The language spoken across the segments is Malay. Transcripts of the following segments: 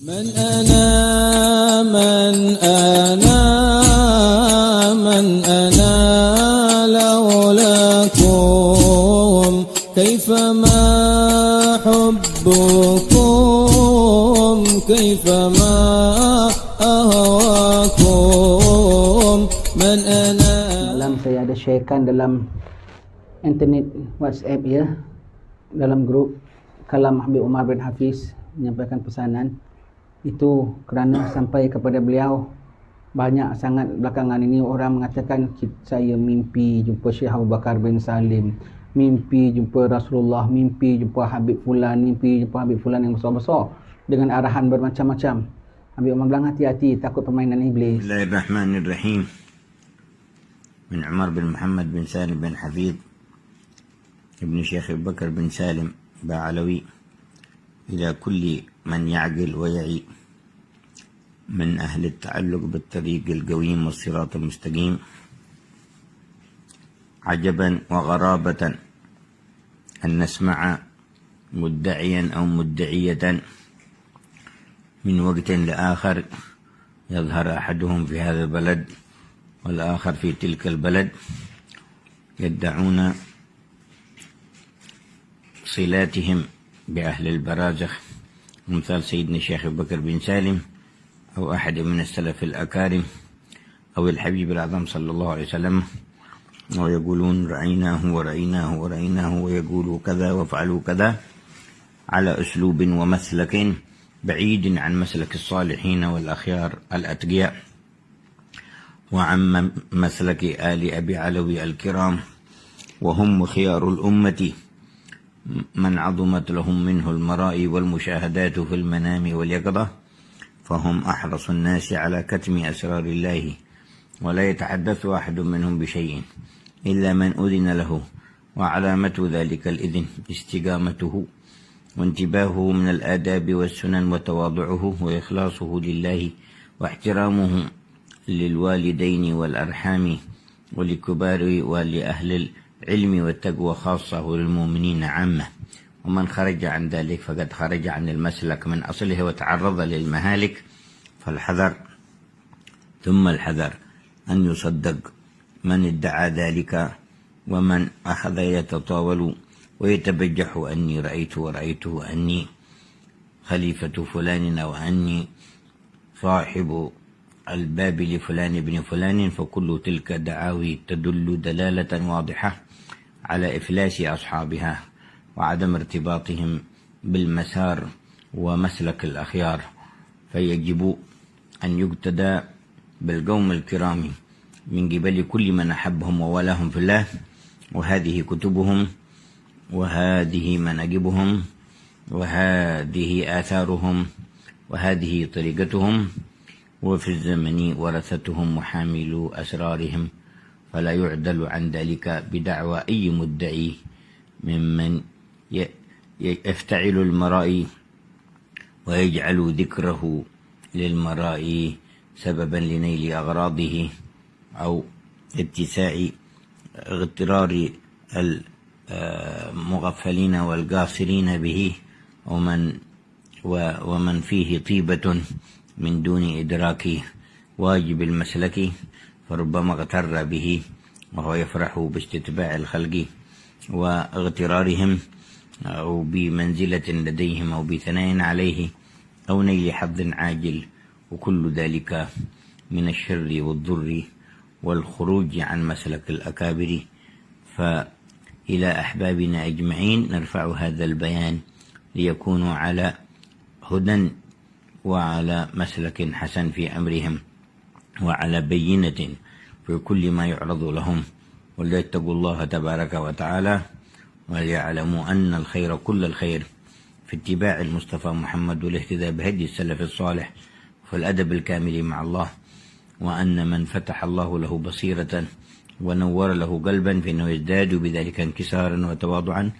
من أنا لولاكم كيفما حبكم كيفما أهواكم من أنا. Malam saya ada sharekan dalam internet WhatsApp ya, dalam grup Kalam Habib Umar bin Hafiz menyampaikan pesanan itu kerana sampai kepada beliau. Banyak sangat belakangan ini orang mengatakan saya mimpi jumpa Syekh Abu Bakar bin Salim, mimpi jumpa Rasulullah, mimpi jumpa Habib Fulan, mimpi jumpa Habib Fulan yang besar-besar dengan arahan bermacam-macam. Habib Umar bilang hati-hati, takut permainan iblis. Bismillahirrahmanirrahim. Min Umar bin Muhammad bin Salim bin Hafid ibn Syekh Abu Bakar bin Salim Ba'alawi ila kulli من يعقل ويعي من أهل التعلق بالطريق القويم والصراط المستقيم. عجبا وغرابة أن نسمع مدعيا أو مدعية من وقت لآخر يظهر أحدهم في هذا البلد والآخر في تلك البلد يدعون صلاتهم بأهل البرازخ مثال سيدنا الشيخ أبو بكر بن سالم أو أحد من السلف الأكارم أو الحبيب الأعظم صلى الله عليه وسلم، ويقولون رأيناه ورأيناه ورأيناه ويقولوا كذا وفعلوا كذا على أسلوب ومسلك بعيد عن مسلك الصالحين والأخيار الأتقياء وعن مسلك آل أبي علوي الكرام، وهم خيار الأمة من عظمت لهم منه المرائي والمشاهدات في المنام واليقظة، فهم أحرص الناس على كتم أسرار الله، ولا يتحدث أحد منهم بشيء إلا من أذن له، وعلامة ذلك الإذن استقامته وانتباهه من الآداب والسنن وتواضعه وإخلاصه لله واحترامه للوالدين والأرحام ولكبار ولأهل العلم والتقوى خاصة وللمؤمنين عامة. ومن خرج عن ذلك فقد خرج عن المسلك من أصله وتعرض للمهالك، فالحذر ثم الحذر أن يصدق من ادعى ذلك ومن أخذ يتطاول ويتبجح أني رأيت ورأيت أني خليفة فلان أو أني صاحب الباب لفلان ابن فلان، فكل تلك دعاوي تدل دلالة واضحة على إفلاس أصحابها وعدم ارتباطهم بالمسار ومسلك الأخيار، فيجب أن يقتدى بالقوم الكرام من قبل كل من أحبهم وولاهم في الله، وهذه كتبهم وهذه مناقبهم وهذه آثارهم وهذه طريقتهم، وفي الزمن ورثتهم وحاملوا أسرارهم، فلا يعدل عن ذلك بدعوى أي مدعي ممن يفتعل المرائي ويجعل ذكره للمرائي سببا لنيل أغراضه أو اتساع اغترار المغفلين والقاصرين به ومن فيه طيبة من دون إدراك واجب المسلك، فربما اغتر به وهو يفرح باستتباع الخلق واغترارهم أو بمنزلة لديهم أو بثناء عليه أو نيل حظ عاجل، وكل ذلك من الشر والضر والخروج عن مسلك الأكابر. فإلى أحبابنا أجمعين نرفع هذا البيان ليكونوا على هدى وعلى مسلك حسن في أمرهم وعلى بينة في كل ما يعرض لهم، وليتقوا الله تبارك وتعالى وليعلموا أن الخير كل الخير في اتباع المصطفى محمد والاهتداء بهدي السلف الصالح والأدب الكامل مع الله، وأن من فتح الله له بصيرة ونور له قلبا فإنه يزداد بذلك انكسارا وتواضعا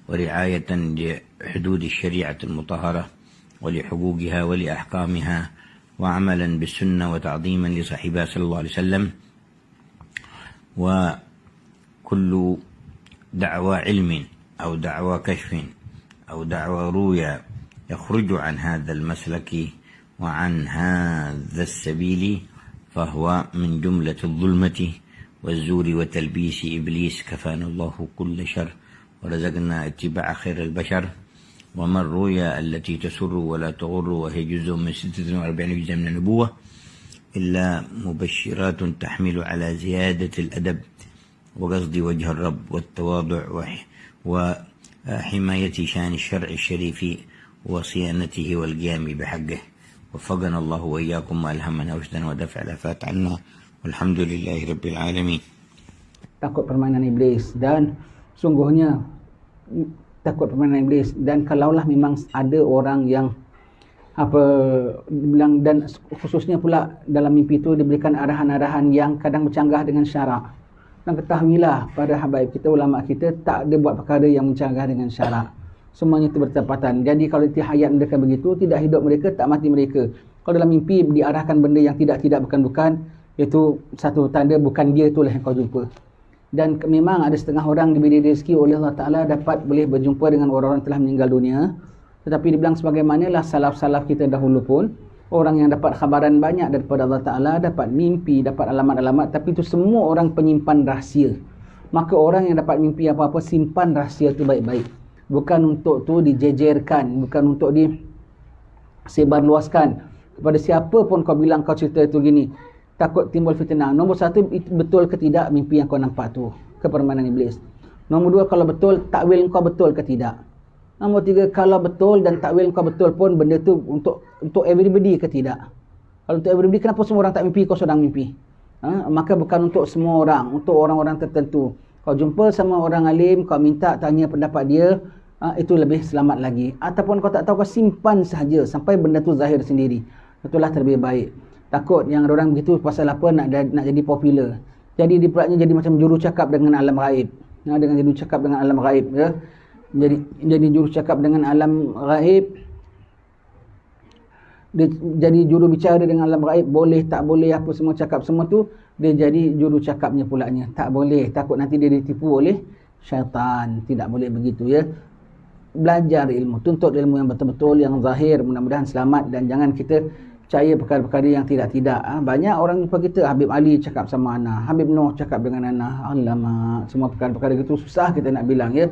ورعاية لحدود الشريعة المطهرة ولحقوقها ولأحكامها وعملا بالسنة وتعظيما لصاحبها صلى الله عليه وسلم. وكل دعوى علم أو دعوى كشف أو دعوى رؤيا يخرج عن هذا المسلك وعن هذا السبيل فهو من جملة الظلمة والزور وتلبيس إبليس. كفانا الله كل شر ورزقنا اتباع خير البشر. وما الرؤيا التي تسر ولا تغر وهي جزء من 46 جزء من النبوة إلا مبشرات تحمل على زيادة الأدب وقصد وجه الرب والتواضع وحماية شان الشرع الشريف وصيانته والقيام بحقه. وفقنا الله وإياكم وألهمنا رشدا ودفع الآفات عنا والحمد لله رب العالمين. Takut permainan iblis, dan sungguhnya takut permainan iblis. Dan kalaulah memang ada orang yang bilang, dan khususnya pula dalam mimpi itu diberikan arahan-arahan yang kadang bercanggah dengan syarak. Dan ketahuilah para habaib kita, ulama kita tak ada buat perkara yang mencanggah dengan syarak. Semuanya itu bertepatan. Jadi kalau di hayat mereka begitu, tidak hidup mereka, tak mati mereka. Kalau dalam mimpi diarahkan benda yang tidak bukan, itu satu tanda bukan dia itulah yang kau jumpa. Dan memang ada setengah orang diberi rezeki oleh Allah Ta'ala boleh berjumpa dengan orang-orang telah meninggal dunia. Tetapi dibilang sebagaimanalah salaf-salaf kita dahulu pun, orang yang dapat khabaran banyak daripada Allah Ta'ala, dapat mimpi, dapat alamat-alamat, tapi itu semua orang penyimpan rahsia. Maka orang yang dapat mimpi apa-apa, simpan rahsia itu baik-baik. Bukan untuk tu dijejerkan, bukan untuk disebarluaskan kepada siapa pun. Kau bilang kau cerita itu gini, takut timbul fitnah. Nombor satu, betul ke tidak mimpi yang kau nampak tu, kepermainan iblis. Nombor dua, kalau betul, takwil kau betul ke tidak. Nombor tiga, kalau betul dan takwil kau betul pun, benda tu untuk everybody ke tidak. Kalau untuk everybody, kenapa semua orang tak mimpi, kau sedang mimpi? Maka bukan untuk semua orang, untuk orang-orang tertentu. Kau jumpa sama orang alim, kau minta tanya pendapat dia, itu lebih selamat lagi. Ataupun kau tak tahu, kau simpan sahaja sampai benda tu zahir sendiri. Itulah terlebih baik. Takut yang orang begitu pasal apa, nak jadi popular. Jadi dia pulaknya jadi macam juru cakap dengan alam gaib. Dengan juru cakap dengan alam gaib, ya. Jadi juru cakap dengan alam gaib. Dia jadi juru bicara dengan alam gaib, boleh tak boleh apa semua cakap semua tu, dia jadi juru cakapnya pulaknya. Tak boleh, takut nanti dia ditipu oleh syaitan. Tidak boleh begitu, ya. Belajar ilmu, tuntut ilmu yang betul-betul, yang zahir, mudah-mudahan selamat. Dan jangan kita percaya perkara-perkara yang tidak-tidak. Banyak orang jumpa kita, Habib Ali cakap sama Ana, Habib Noh cakap dengan Ana, alamak, semua perkara-perkara itu susah kita nak bilang, ya.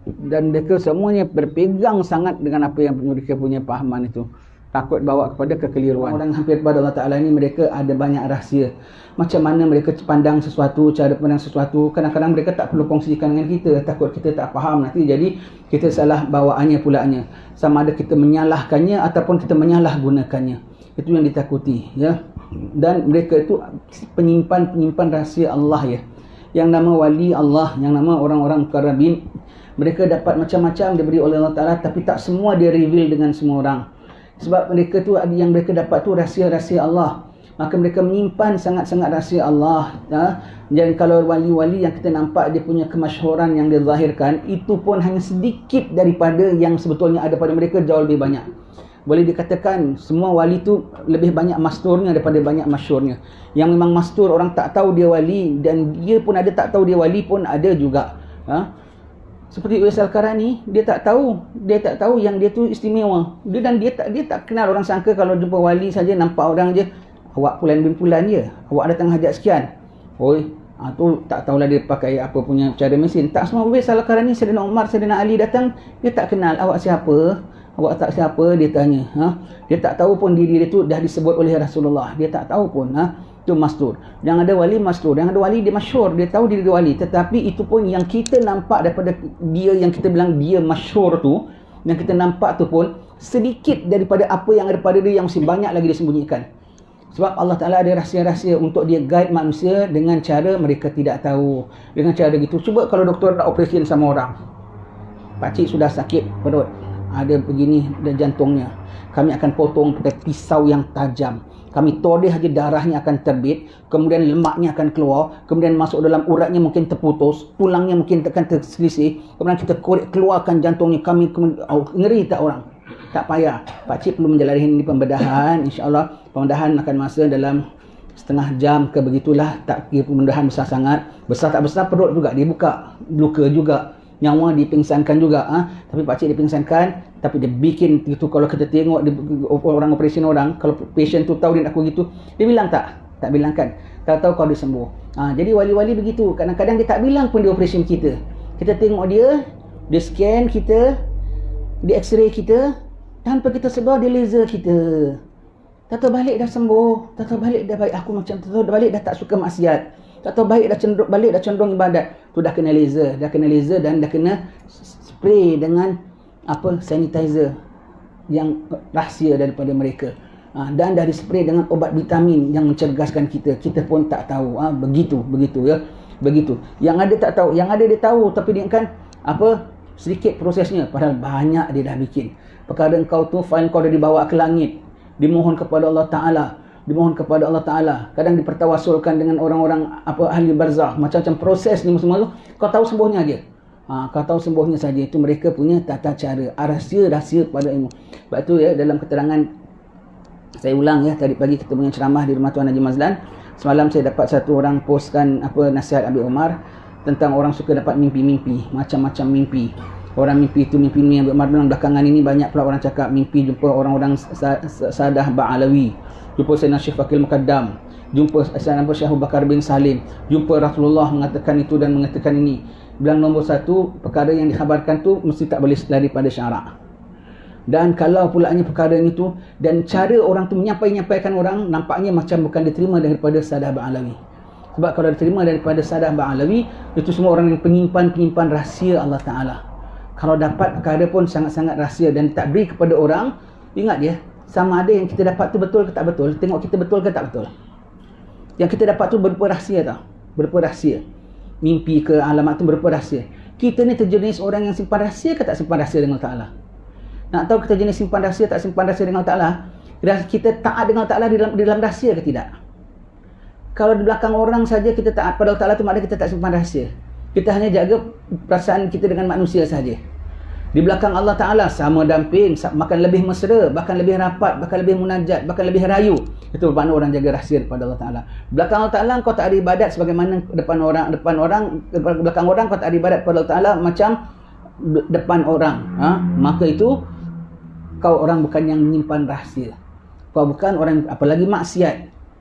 Dan mereka semuanya berpegang sangat dengan apa yang mereka punya pahaman itu. Takut bawa kepada kekeliruan. Orang hampir kepada Allah Ta'ala ni, mereka ada banyak rahsia. Macam mana mereka pandang sesuatu, cara pandang sesuatu. Kadang-kadang mereka tak perlu kongsikan dengan kita, takut kita tak faham nanti, jadi kita salah bawaannya pulaknya. Sama ada kita menyalahkannya ataupun kita menyalahgunakannya. Itu yang ditakuti, ya. Dan mereka itu penyimpan rahsia Allah, ya. Yang nama wali Allah, yang nama orang-orang mukarrabin, mereka dapat macam-macam diberi oleh Allah Ta'ala, tapi tak semua dia reveal dengan semua orang. Sebab mereka tu ada yang mereka dapat tu rahsia-rahsia Allah. Maka mereka menyimpan sangat-sangat rahsia Allah, ya? Dan kalau wali-wali yang kita nampak dia punya kemasyhuran yang dia zahirkan, itu pun hanya sedikit daripada yang sebetulnya ada pada mereka, jauh lebih banyak. Boleh dikatakan semua wali tu lebih banyak masturnya daripada banyak masyhurnya. Yang memang mastur, orang tak tahu dia wali, dan dia pun ada tak tahu dia wali pun ada juga. Seperti Uwais Al-Qarani, dia tak tahu yang dia tu istimewa. Dia tak kenal. Orang sangka kalau jumpa wali saja, nampak orang je, awak pulan bin pulan je, awak datang hajat sekian. Tu tak tahulah dia pakai apa punya cara mesin. Tak semua. Uwais Al-Qarani, Saidina Umar, Saidina Ali datang, dia tak kenal. Awak siapa? Awak tak siapa? Dia tanya. Dia tak tahu pun diri dia tu dah disebut oleh Rasulullah. Dia tak tahu pun. Itu mastur. Yang ada wali mastur, yang ada wali dia masyhur, dia tahu diri dia wali. Tetapi itu pun yang kita nampak daripada dia, yang kita bilang dia masyhur tu, yang kita nampak tu pun sedikit daripada apa yang ada pada dia, yang masih banyak lagi disembunyikan. Sebab Allah Ta'ala ada rahsia-rahsia untuk dia guide manusia dengan cara mereka tidak tahu. Dengan cara gitu. Cuba kalau doktor nak operasi sama orang, pakcik sudah sakit perut, ada begini dan jantungnya, kami akan potong pakai pisau yang tajam. Kami todeh saja, darahnya akan terbit, kemudian lemaknya akan keluar, kemudian masuk dalam uratnya mungkin terputus, tulangnya mungkin akan terselisih, kemudian kita korek keluarkan jantungnya. Ngeri tak orang? Tak payah. Pakcik perlu menjalani pembedahan. InsyaAllah pembedahan akan masa dalam setengah jam ke begitulah. Tak kira pembedahan besar sangat. Besar tak besar, perut juga dia buka, luka juga. nyawa dipingsankan juga. Tapi pakcik dipingsankan, tapi dia bikin itu. Kalau kita tengok orang operasi orang, kalau patient tu tahu dia nak begitu, dia bilang tak bilang kan, tahu kau dia sembuh. Jadi wali-wali begitu, kadang-kadang dia tak bilang pun dia operasi kita. Kita tengok dia scan kita, dia x-ray kita, tanpa kita sedar dia laser kita. Tak tahu balik dah sembuh, tak tahu balik dah baik, aku macam tak tahu balik dah tak suka maksiat, tak tahu balik dah cenderung ibadat. Tu dah kena laser dan dah kena spray dengan sanitizer yang rahsia daripada mereka. Dan dah dispray dengan obat vitamin yang mencerdaskan kita pun tak tahu. Begitu ya, begitu. Yang ada tak tahu, yang ada dia tahu, tapi dia kan sedikit prosesnya, padahal banyak dia dah bikin. Perkara engkau tu, file kau dah dibawa ke langit, dimohon kepada Allah Ta'ala, kadang dipertawasulkan dengan orang-orang ahli barzah, macam-macam proses ni semua tu, kau tahu sembuhnya aja. Kau tahu sembuhnya saja. Itu mereka punya tata cara, rahsia pada ilmu. Sebab tu ya, dalam keterangan saya ulang ya, tadi pagi kita punya ceramah di rumah Tuan Haji Mazlan, semalam saya dapat satu orang postkan nasihat Abi Umar tentang orang suka dapat mimpi-mimpi, macam-macam mimpi. Orang mimpi itu mimpi ni yang bilang belakangan ini banyak pula orang cakap mimpi jumpa orang-orang Sadah Ba'alawi, jumpa Sayyidina Syekh Fakil Muqaddam, jumpa Sayyidina Syekh Abu Bakar bin Salim, jumpa Rasulullah mengatakan itu dan mengatakan ini. Bilang nombor satu, perkara yang dikhabarkan tu mesti tak boleh lari pada syarak. Dan kalau pulanya perkara itu dan cara orang tu menyampaikan orang, nampaknya macam bukan diterima daripada Sadah Ba'alawi. Sebab kalau diterima daripada Sadah Ba'alawi, itu semua orang yang penyimpan rahsia Allah Ta'ala. Kalau dapat perkara pun sangat-sangat rahsia dan tak beri kepada orang, ingat ya, sama ada yang kita dapat tu betul ke tak betul, tengok kita betul ke tak betul. Yang kita dapat tu berupa rahsia tau, berupa rahsia. Mimpi ke alamat tu berupa rahsia. Kita ni terjenis orang yang simpan rahsia ke tak simpan rahsia dengan Allah Ta'ala? Nak tahu kita jenis simpan rahsia tak simpan rahsia dengan Allah Ta'ala? Kita taat dengan Allah Ta'ala di dalam rahsia ke tidak? Kalau di belakang orang saja kita taat pada Allah Ta'ala tu, maknanya kita tak simpan rahsia. Kita hanya jaga perasaan kita dengan manusia saja. Di belakang Allah Ta'ala sama damping, bahkan lebih mesra, bahkan lebih rapat, bahkan lebih munajat, bahkan lebih rayu. Itu bermakna orang jaga rahsia kepada Allah Ta'ala. Belakang Allah Ta'ala kau tak ada ibadat sebagaimana belakang orang kau tak ada ibadat kepada Allah Ta'ala macam depan orang. Maka itu kau orang bukan yang menyimpan rahsia. Kau bukan orang, apalagi maksiat.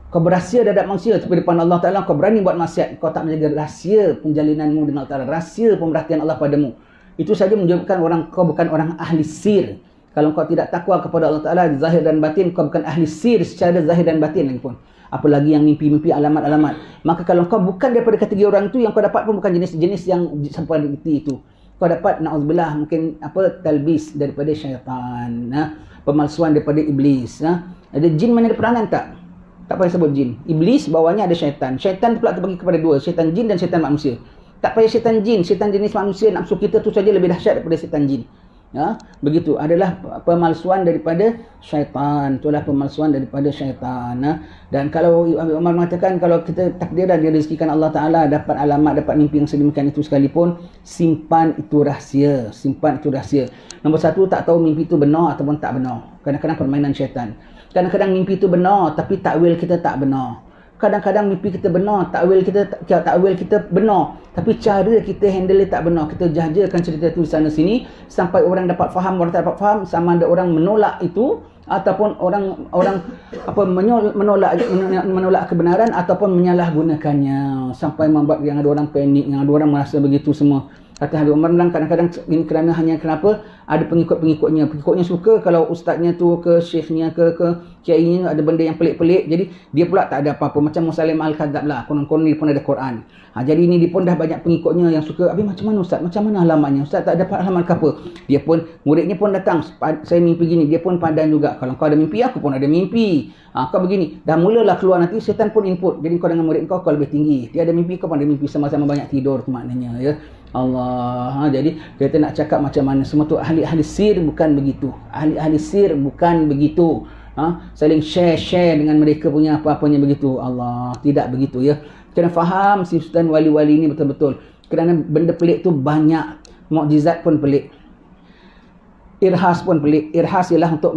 Kau berahsia terhadap manusia, tapi depan Allah Ta'ala kau berani buat maksiat. Kau tak menjaga rahsia penjalinanmu dengan Allah Ta'ala, rahsia pemerhatian Allah padamu. Itu saja menunjukkan kau bukan orang ahli sir. Kalau kau tidak takwa kepada Allah Ta'ala zahir dan batin, kau bukan ahli sir secara zahir dan batin lagi pun. Apalagi yang mimpi-mimpi alamat-alamat. Maka kalau kau bukan daripada kategori orang itu, yang kau dapat pun bukan jenis-jenis yang seperti itu. Kau dapat na'udzubillah mungkin talbis daripada syaitan, pemalsuan daripada iblis. Ada jin mana ada perangan tak? Tak payah sebut jin. Iblis bawahnya ada syaitan. Syaitan pula terbagi kepada dua, syaitan jin dan syaitan manusia. Tak payah syaitan jin, syaitan jenis manusia, nafsu kita tu saja lebih dahsyat daripada syaitan jin. Begitu, adalah pemalsuan daripada syaitan. Itulah pemalsuan daripada syaitan. Dan kalau Umar mengatakan kalau kita takdiran direzekikan Allah Ta'ala dapat alamat, dapat mimpi yang sedemikian itu sekalipun, simpan itu rahsia. Simpan itu rahsia. Nombor satu, tak tahu mimpi itu benar ataupun tak benar. Kadang-kadang permainan syaitan. Kadang-kadang mimpi itu benar tapi takwil kita tak benar. Kadang-kadang mimpi kita benar, takwil kita benar, tapi cara kita handle dia tak benar. Kita jahajakan cerita itu di sana sini sampai orang dapat faham, orang tak dapat faham, sama ada orang menolak itu ataupun orang menolak kebenaran ataupun menyalahgunakannya sampai membuat yang ada orang panik, yang ada orang merasa begitu semua. Kata Habib Umar bilang kadang-kadang ini kerana hanya kenapa ada pengikutnya suka kalau ustaznya tu ke syekhnya ke kiainya ada benda yang pelik-pelik, jadi dia pula tak ada apa-apa, macam Musalim Al-Kadzab lah, konon-konon ni pun ada Quran. Jadi ini dia pun dah banyak pengikutnya yang suka. Habis macam mana ustaz, macam mana alamatnya ustaz, tak dapat alamat ke apa? Dia pun, muridnya pun datang, saya mimpi gini, dia pun padan juga, kalau kau ada mimpi aku pun ada mimpi, kau begini, dah mulalah keluar, nanti syaitan pun input. Jadi kau dengan murid kau lebih tinggi, dia ada mimpi, kau pun ada mimpi, sama-sama banyak tidur tu maknanya ya. Allah. Jadi kita nak cakap macam mana, semua tu ahli-ahli sir bukan begitu. Ahli-ahli sir bukan begitu. Saling share dengan mereka punya apa-apanya begitu. Allah, tidak begitu ya. Kena faham sifatan wali-wali ini betul-betul. Kerana benda pelik tu banyak. Mukjizat pun pelik. Irhas pun pelik. Irhas ialah untuk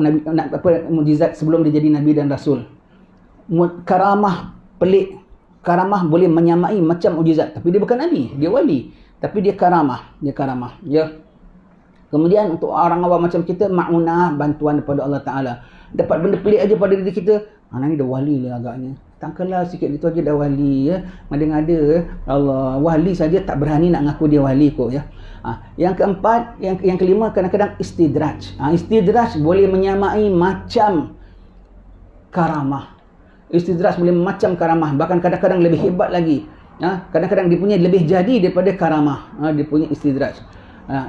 mukjizat sebelum dia jadi nabi dan rasul. Karamah pelik. Karamah boleh menyamai macam mukjizat, tapi dia bukan nabi, dia wali. Tapi dia karamah. Ya. Kemudian untuk orang awam macam kita, ma'unah, bantuan daripada Allah Ta'ala. Dapat benda pelik aja pada diri kita, ni dah wali lah agaknya. Takkanlah sikit itu aja dah wali ya. Ngada-ngada Allah, wali saja tak berani nak ngaku dia wali kot ya. Yang keempat, yang kelima, kadang-kadang istidraj. Istidraj boleh menyamai macam karamah. Istidraj boleh macam karamah, bahkan kadang-kadang lebih hebat lagi. Kadang-kadang dia punya lebih jadi daripada karamah. Dia punya istidraj.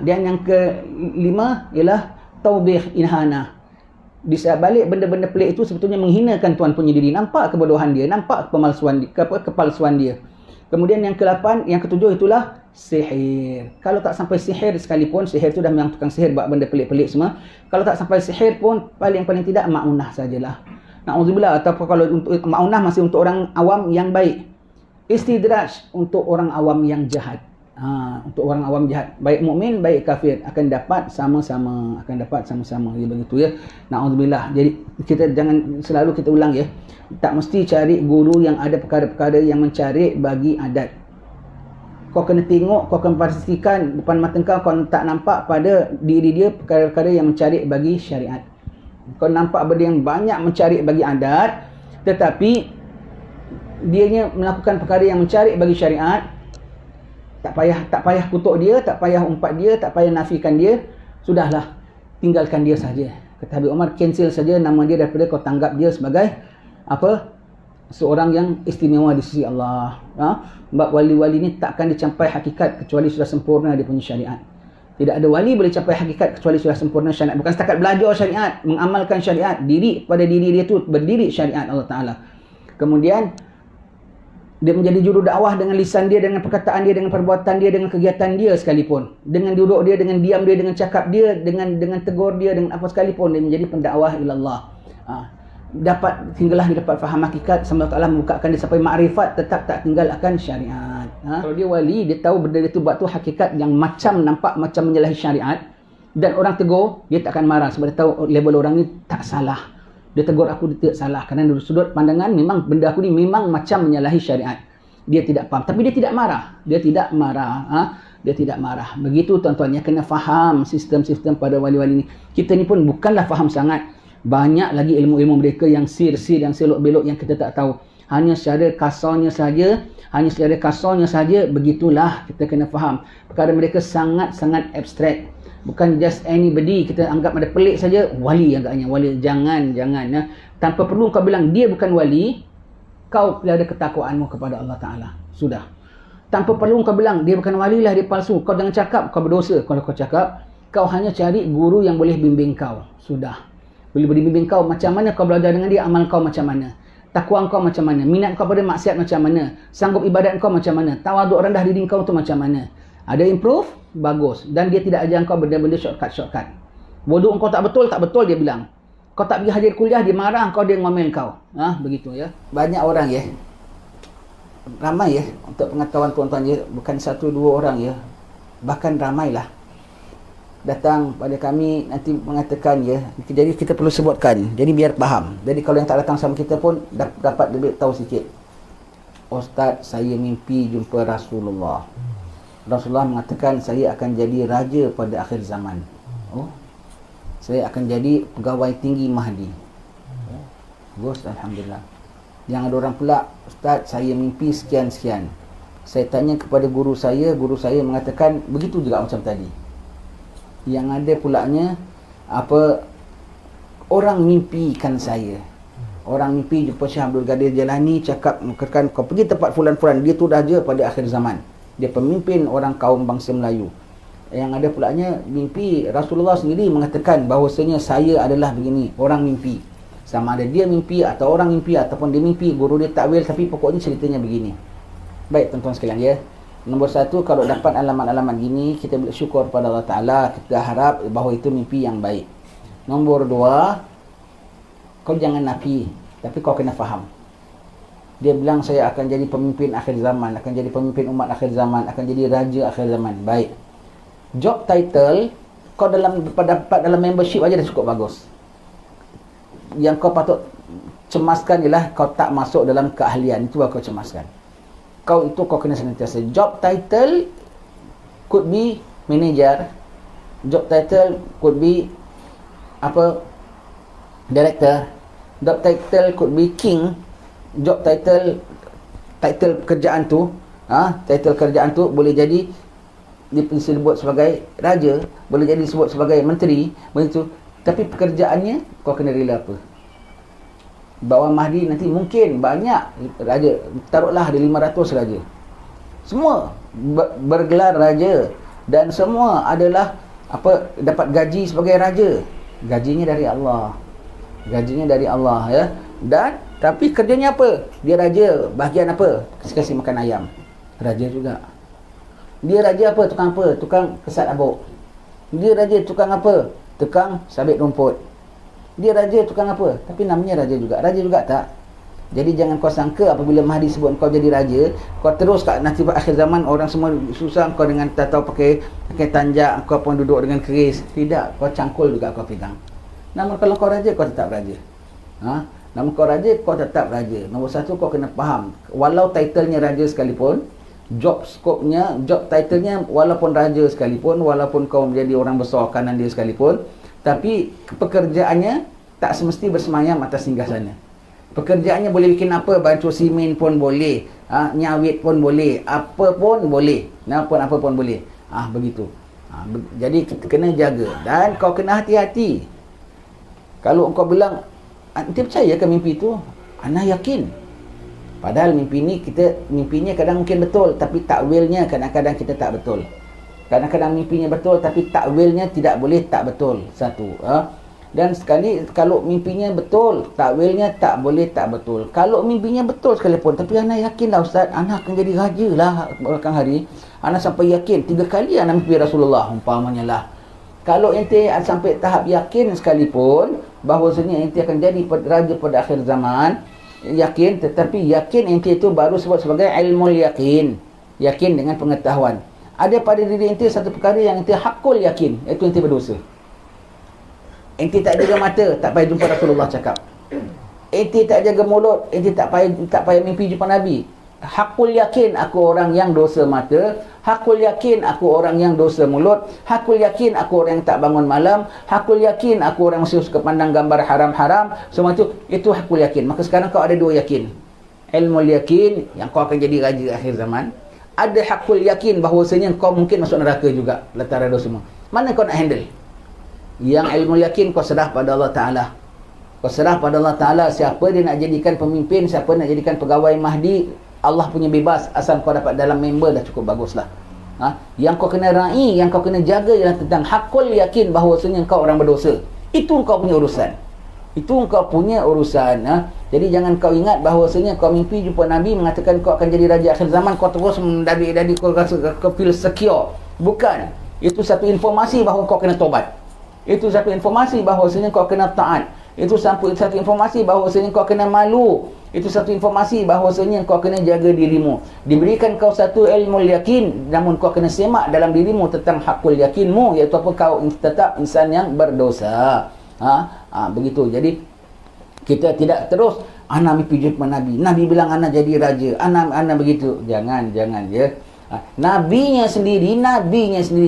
Dan yang kelima ialah taubih inhana. Di saat balik benda-benda pelik itu sebetulnya menghinakan Tuhan punya diri. Nampak kebodohan dia, nampak kepalsuan dia. Kemudian yang ke-8, yang ke-7 itulah sihir. Kalau tak sampai sihir sekalipun, sihir tu dah memang tukang sihir buat benda pelik-pelik semua. Kalau tak sampai sihir pun, paling tidak ma'unah sajalah. Na'udzubillah. Ataupun kalau untuk ma'unah masih untuk orang awam yang baik. Istidraj untuk orang awam yang jahat. Untuk orang awam jahat, baik mukmin baik kafir akan dapat sama-sama, ya, begitu ya. Na'udzubillah. Jadi kita jangan selalu kita ulang ya, tak mesti cari guru yang ada perkara-perkara yang mencari bagi adat. Kau kena tengok, kau kena pastikan depan mata kau tak nampak pada diri dia perkara-perkara yang mencari bagi syariat. Kau nampak benda yang banyak mencari bagi adat, tetapi dianya melakukan perkara yang mencari bagi syariat. Tak payah kutuk dia, tak payah umpat dia, tak payah nafikan dia. Sudahlah, tinggalkan dia saja. Kata Habib Umar, cancel saja nama dia daripada kau tanggap dia sebagai seorang yang istimewa di sisi Allah. Sebab wali-wali ni takkan dicapai hakikat kecuali sudah sempurna dia punya syariat. Tidak ada wali boleh capai hakikat kecuali sudah sempurna syariat. Bukan setakat belajar syariat, mengamalkan syariat. Pada diri dia tu berdiri syariat Allah Ta'ala. Kemudian dia menjadi juru dakwah dengan lisan dia, dengan perkataan dia, dengan perbuatan dia, dengan kegiatan dia sekalipun. Dengan duduk dia, dengan diam dia, dengan cakap dia, dengan tegur dia, dengan apa sekalipun, dia menjadi pendakwah ilallah. Tinggallah dia dapat faham hakikat, sama Allah Ta'ala membukakan dia sampai makrifat, tetap tak tinggalkan syariat. Kalau dia wali, dia tahu benda dia tu buat tu hakikat yang nampak macam menyalahi syariat, dan orang tegur, dia tak akan marah sebab dia tahu label orang ni tak salah. Dia tegur aku, dia tidak salah. Kerana dari sudut pandangan, memang benda aku ni memang macam menyalahi syariat. Dia tidak faham. Tapi dia tidak marah. Dia tidak marah. Begitu tuan-tuan, yang kena faham sistem-sistem pada wali-wali ni. Kita ni pun bukanlah faham sangat. Banyak lagi ilmu-ilmu mereka yang sir-sir, yang selok-belok yang kita tak tahu. Hanya secara kasarnya saja, begitulah kita kena faham. Perkara mereka sangat-sangat abstrak. Bukan just anybody kita anggap ada pelik saja wali agaknya. Wali, jangan ya. Tanpa perlu kau bilang dia bukan wali, kau pelihara ketakwaanmu kepada Allah Ta'ala. Sudah. Tanpa perlu kau bilang dia bukan wali lah, dia palsu. Kau jangan cakap kau berdosa. Kalau kau cakap, kau hanya cari guru yang boleh bimbing kau. Sudah. Boleh bimbing kau macam mana kau belajar dengan dia, amal kau macam mana, takwa kau macam mana, minat kau pada maksiat macam mana, sanggup ibadat kau macam mana, tawaduk rendah diri kau tu macam mana. Ada improve, bagus. Dan dia tidak ajar kau benda-benda shortcut. Wuduk kau tak betul dia bilang. Kau tak pergi hadir kuliah, dia marah kau, dia ngomel kau. Begitu ya. Banyak orang ya. Ramai ya. Untuk pengetahuan tuan-tuan ya. Bukan 1-2 orang ya. Bahkan ramailah. Datang pada kami nanti mengatakan ya. Jadi kita perlu sebutkan. Jadi biar faham. Jadi kalau yang tak datang sama kita pun dapat lebih tahu sikit. Ustaz, saya mimpi jumpa Rasulullah. Rasulullah mengatakan saya akan jadi raja pada akhir zaman. Saya akan jadi pegawai tinggi Mahdi. Bagus, alhamdulillah. Yang ada orang pula, Ustaz, saya mimpi sekian-sekian. Saya tanya kepada guru saya mengatakan begitu juga macam tadi. Yang ada pulanya orang mimpikan saya. Orang mimpi jumpa Syekh Abdul Qadir Jalani, cakap mengatakan kau pergi tempat fulan-fulan, dia tu raja pada akhir zaman. Dia pemimpin orang kaum bangsa Melayu. Yang ada pulanya mimpi Rasulullah sendiri mengatakan bahawasanya saya adalah begini. Orang mimpi. Sama ada dia mimpi atau orang mimpi ataupun dia mimpi, guru dia takwil, tapi pokoknya ceritanya begini. Baik tuan-tuan sekalian ya. Nombor 1, kalau dapat alamat-alamat gini, kita bersyukur pada Allah Ta'ala. Kita harap bahawa itu mimpi yang baik. Nombor 2, kau jangan nafi, tapi kau kena faham. Dia bilang saya akan jadi pemimpin akhir zaman, akan jadi pemimpin umat akhir zaman, akan jadi raja akhir zaman. Baik. Job title kau dapat dalam membership aja dah cukup bagus. Yang kau patut cemaskan ialah kau tak masuk dalam keahlian. Itu baru kau cemaskan. Kau kena senantiasa. Job title could be manager, job title could be apa, director, job title could be king, job title kerjaan tu, title kerjaan tu boleh jadi disebut sebagai raja, boleh jadi disebut sebagai menteri, begitu. Tapi pekerjaannya kau kena rela apa? Bawa Mahdi nanti mungkin banyak raja, taruhlah ada 500 raja, semua bergelar raja dan semua adalah apa, dapat gaji sebagai raja. Gajinya dari Allah, gajinya dari Allah, ya. Dan tapi kerjanya apa? Dia raja bahagian apa? Kasih makan ayam, raja juga. Dia raja apa? Tukang kesat abuk. Dia raja tukang apa? Tukang sabit rumput. Dia raja tukang apa? Tapi namanya raja juga. Raja juga tak? Jadi jangan kau sangka apabila Mahdi sebut kau jadi raja, kau terus kat nanti akhir zaman orang semua susah kau dengan tak tahu pakai tanjak, kau pun duduk dengan keris. Tidak, kau cangkul juga kau pegang. Namun kalau kau raja, kau tetap raja. Namun kau raja, kau tetap raja. Nombor satu, kau kena faham, walau titlenya raja sekalipun, job scope-nya, job titlenya walaupun raja sekalipun, walaupun kau menjadi orang besar kanan dia sekalipun, tapi pekerjaannya tak semesti bersemayam atas singgasana. Pekerjaannya boleh bikin apa, bantu simen pun boleh, nyawit pun boleh, apa pun boleh, apa pun boleh. Begitu. Jadi kena jaga dan kau kena hati-hati. Kalau kau bilang, nanti percaya ke mimpi itu? Ana yakin. Padahal mimpinya kadang mungkin betul, tapi takwilnya kadang-kadang kita tak betul. Kadang-kadang mimpinya betul, tapi takwilnya tidak boleh tak betul. Satu. Dan sekali kalau mimpinya betul, takwilnya tak boleh tak betul. Kalau mimpinya betul sekalipun, tapi ana yakinlah Ustaz, ana akan jadi raja lah belakang hari. Ana sampai yakin 3 kali ana mimpi Rasulullah umpamanya lah. Kalau ente sampai tahap yakin sekalipun bahawasanya ente akan jadi raja pada akhir zaman, yakin, tetapi yakin ente itu baru sebut sebagai ilmu yakin. Yakin dengan pengetahuan. Ada pada diri ente satu perkara yang ente hakul yakin, iaitu ente berdosa. Ente tak jaga mata, tak payah jumpa Rasulullah cakap. Ente tak jaga mulut, ente tak payah mimpi jumpa Nabi. Hakul yakin aku orang yang dosa mata, hakul yakin aku orang yang dosa mulut, hakul yakin aku orang yang tak bangun malam, hakul yakin aku orang masih suka pandang gambar haram-haram. Semua itu hakul yakin. Maka sekarang kau ada 2 yakin. Ilmu yakin yang kau akan jadi raja akhir zaman. Ada hakul yakin bahawasanya kau mungkin masuk neraka juga lantaran dosa semua. Mana kau nak handle? Yang ilmu yakin kau serah pada Allah Ta'ala. Kau serah pada Allah Ta'ala. Siapa dia nak jadikan pemimpin, siapa nak jadikan pegawai Mahdi, Allah punya bebas. Asal kau dapat dalam member dah cukup baguslah. Yang kau kena raih, yang kau kena jaga ialah tentang hakul yakin bahawasanya kau orang berdosa. Itu kau punya urusan. Itu kau punya urusan. Jadi jangan kau ingat bahawasanya kau mimpi jumpa Nabi mengatakan kau akan jadi raja akhir zaman, kau terus mendadi kau rasa kau feel secure. Bukan. Itu satu informasi bahawa kau kena tobat. Itu satu informasi bahawasanya kau kena taat. Itu satu informasi bahawasanya kau kena malu. Itu satu informasi bahawasanya kau kena jaga dirimu. Diberikan kau satu ilmu yakin, namun kau kena semak dalam dirimu tentang hakul yakinmu, iaitu apa, kau tetap insan yang berdosa. Begitu. Jadi kita tidak terus ana mimpi jumpa Nabi, Nabi bilang ana jadi raja, ana begitu. Jangan ya. Nabinya sendiri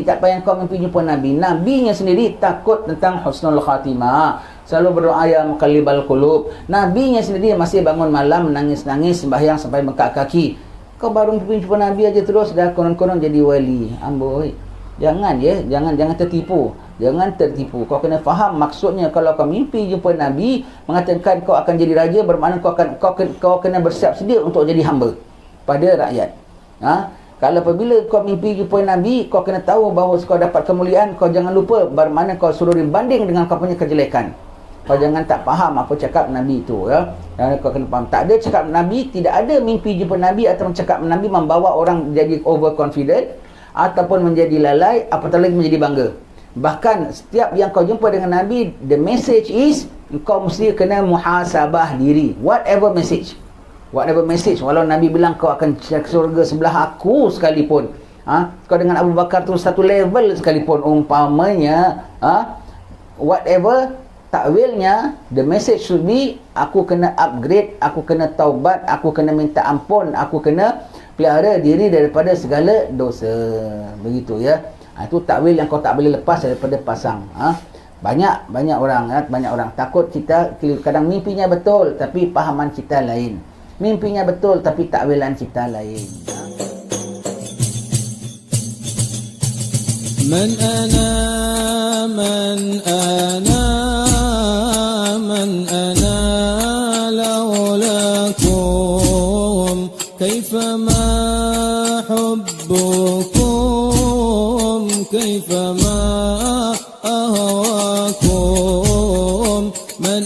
tak payah kau mimpi jumpa Nabi. Nabinya sendiri takut tentang husnul khatimah, selalu berdoa ya muqallibal qulub. Nabinya sendiri masih bangun malam nangis-nangis sembahyang sampai bengkak kaki. Kau baru mimpi jumpa Nabi aja terus dah konon-konon jadi wali. Amboi. Jangan ya, jangan tertipu. Jangan tertipu. Kau kena faham maksudnya. Kalau kau mimpi jumpa Nabi mengatakan kau akan jadi raja, bermakna kau kena bersiap sedia untuk jadi hamba pada rakyat. Kalau apabila kau mimpi jumpa Nabi, kau kena tahu bahawa kau dapat kemuliaan, kau jangan lupa bermakna kau suruh banding dengan kau punya kejelekan. Kau jangan tak faham apa cakap Nabi itu, ya. Kau kena faham. Tak ada cakap Nabi, tidak ada mimpi jumpa Nabi atau cakap Nabi membawa orang jadi overconfident ataupun menjadi lalai, apatah lagi menjadi bangga. Bahkan setiap yang kau jumpa dengan Nabi, the message is kau mesti kena muhasabah diri. Whatever message, walau Nabi bilang kau akan ke surga sebelah aku sekalipun, kau dengan Abu Bakar tu satu level sekalipun umpamanya, whatever takwilnya, the message should be aku kena upgrade, aku kena taubat, aku kena minta ampun, aku kena pelihara diri daripada segala dosa. Begitu ya. Itu takwil yang kau tak boleh lepas daripada pasang. Banyak orang takut kita kadang mimpinya betul tapi pahaman kita lain. Mimpinya betul tapi takwilan kita lain. من أنا لولاكم كيفما حبكم كيفما أهواكم من